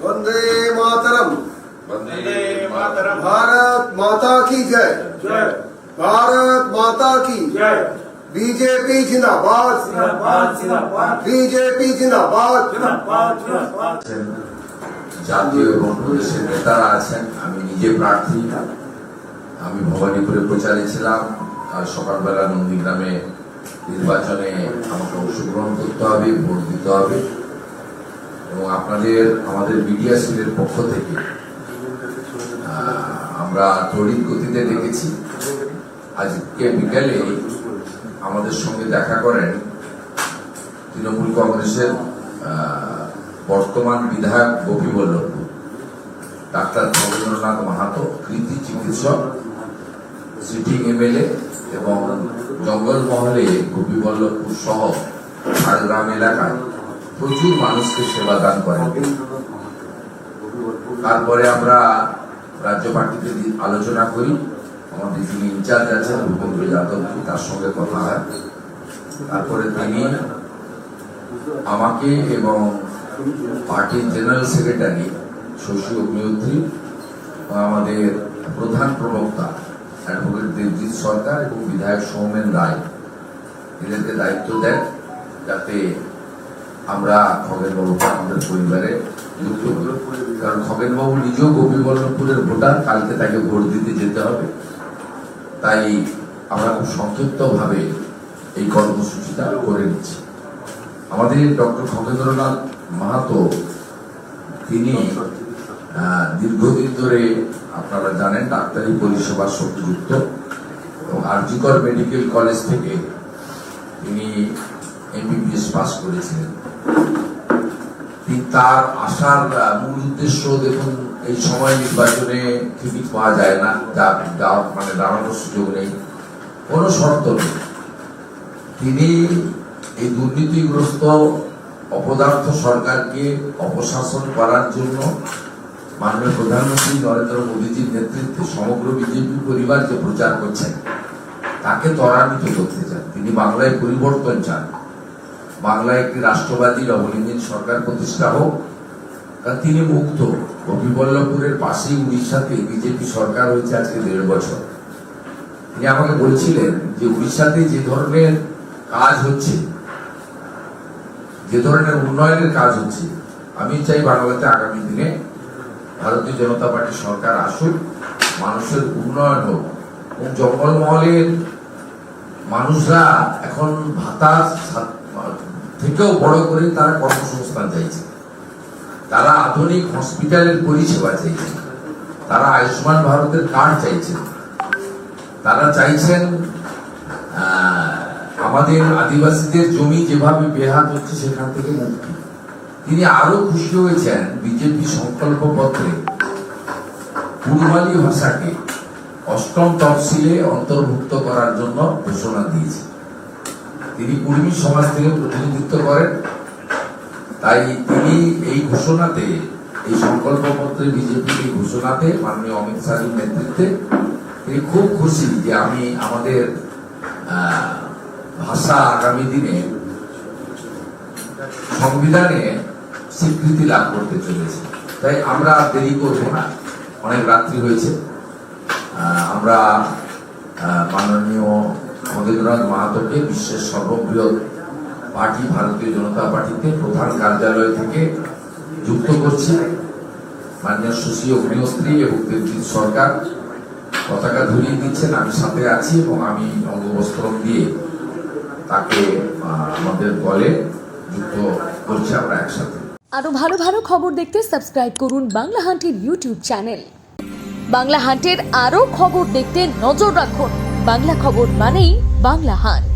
वंदे मातरम। वंदे मातरम। भारत माता की जय। जय। भारत माता की जय। बीजेपी जिंदाबाद। जिंदाबाद जिंदाबाद। बीजेपी जिंदाबाद। जिंदाबाद जिंदाबाद। জাতীয় এবং প্রদেশের নেতারা আছেন। আমি নিজে প্রার্থী, আমি ভবানীপুরে প্রচারে ছিলাম। আর সকালবেলা নন্দীগ্রামে নির্বাচনে আমাকে অংশগ্রহণ করতে হবে, ভোট দিতে হবে এবং আমাদের মিডিয়া সেলের পক্ষ থেকে আমরা তড়িৎ গতিতে দেখেছি। আজকে বিকেলে আমাদের সঙ্গে দেখা করেন তৃণমূল কংগ্রেসের বর্তমান বিধায়ক গোপীবল্লভপুর ডাক্তার খগেন্দ্রনাথ মাহাতো, কৃতি চিকিৎসক, সিটিং এমএলএ এবং জঙ্গলমহলে গোপীবল্লভপুর সহ ঝাড়গ্রাম এলাকায় প্রচুর মানুষকে সেবা দান করেন। তারপরে আমরা রাজ্য পার্টিতে আলোচনা করি। আমাদের যিনি ইনচার্জ আছেন ভূপেন্দ্র যাদব, তার সঙ্গে কথা হয়। তারপরে তিনি আমাকে এবং পার্টির জেনারেল সেক্রেটারি শশী অগ্নিহোত্রী এবং আমাদের প্রধান প্রবক্তা অ্যাডভোকেট দেবজিৎ সরকার এবং বিধায়ক সৌমেন রায় এদেরকে দায়িত্ব দেন যাতে আমরা খগেনবাবুকে আমাদের পরিবারে যুক্ত করি। কারণ খগেনবাবু নিজেও গোপীবল্লভপুরের ভোটার, কালকে তাকে ভোট দিতে যেতে হবে। তাই আমরা খুব সংক্ষিপ্ত ভাবে এই কর্মসূচিটা করে নিচ্ছি। আমাদের ডক্টর খগেন্দ্রনাথ মাহাতো তিনি দীর্ঘদিন ধরে আপনারা জানেন ডাক্তারি পরিষেবার সঙ্গে যুক্ত এবং আরজিকর মেডিকেল কলেজ থেকে তিনি এমবিবিএস পাস করেছিলেন। তার আসার মূল উদ্দেশ্য দেখুন, এই সময় নির্বাচনে টিকিট পাওয়া যায় না, মানে দাঁড়ানোর সুযোগ নেই, কোনো শর্ত নেই। তিনি এই দুর্নীতিগ্রস্ত অপদার্থ সরকারকে অপশাসন করার জন্য মাননীয় প্রধানমন্ত্রী নরেন্দ্র মোদীজির নেতৃত্বে সমগ্র বিজেপি পরিবার যে প্রচার করছেন তাকে ত্বরান্বিত করতে চান। তিনি বাংলায় পরিবর্তন চান, বাংলায় একটি রাষ্ট্রবাদী নবনির্মিত সরকার প্রতিষ্ঠা হোক। কারণ তিনি মুক্ত। গোপীবল্লভপুরের পাশেই উড়িষ্যাতে বিজেপি সরকার হয়েছে আজকে 1.5 বছর। তিনি আমাকে বলছিলেন যে উড়িষ্যাতে যে ধরনের কাজ হচ্ছে, যে ধরনের উন্নয়নের কাজ হচ্ছে, আমি চাই বাংলাতে আগামী দিনে ভারতীয় জনতা পার্টি সরকার আসুক, মানুষের উন্নয়ন হোক এবং জঙ্গলমহলের মানুষরা এখন ভাতা থেকেও বড় করে তারা কর্মসংস্থান চাইছে, তারা আধুনিক হসপিটালের পরিষেবা চাইছে, তারা আয়ুষ্মান ভারতের কার্ড চাইছেন, তারা চাইছেন আমাদের আদিবাসীদের জমি যেভাবে বেহাত হচ্ছে সেখান থেকে মুক্তি। তিনি আরো খুশি হয়েছেন বিজেপি সংকল্প পত্রে কুড়মালি ভাষাকে 8ম তফসিলে অন্তর্ভুক্ত করার জন্য ঘোষণা দিয়েছে। তিনি কুর্মী সমাজ থেকে প্রতিনিধিত্ব করেন, তাই তিনি এই ঘোষণাতে, এই সংকল্প পত্রে বিজেপির এই ঘোষণাতে মাননীয় অমিত শাহের নেতৃত্বে তিনি খুব খুশি যে আমি আমাদের ভাষা আগামী দিনে সংবিধানে স্বীকৃতি লাভ করতে চলেছে। তাই আমরা দেরি করব না, অনেক রাত্রি হয়েছে। আমরা মাননীয় খগেন্দ্রনাথ মাহাতোকে বিশ্বের সর্ববৃহৎ পার্টি ভারতীয় জনতা পার্টিতে প্রধান কার্যালয় থেকে যুক্ত করছি। মাননীয় শশী অগ্নিহোত্রী এবং দেবজিৎ সরকার পতাকা ধরিয়ে দিচ্ছেন, আমি সাথে আছি এবং আমি অঙ্গবস্ত্র দিয়ে তাকে আমাদের দলে যুক্ত করছি আমরা একসাথে। আরো ভালো ভালো খবর দেখতে সাবস্ক্রাইব করুন বাংলা হান্টের ইউটিউব চ্যানেল। বাংলা হান্টের আরো খবর দেখতে নজর রাখুন। বাংলা খবর মানেই বাংলা হান্ট।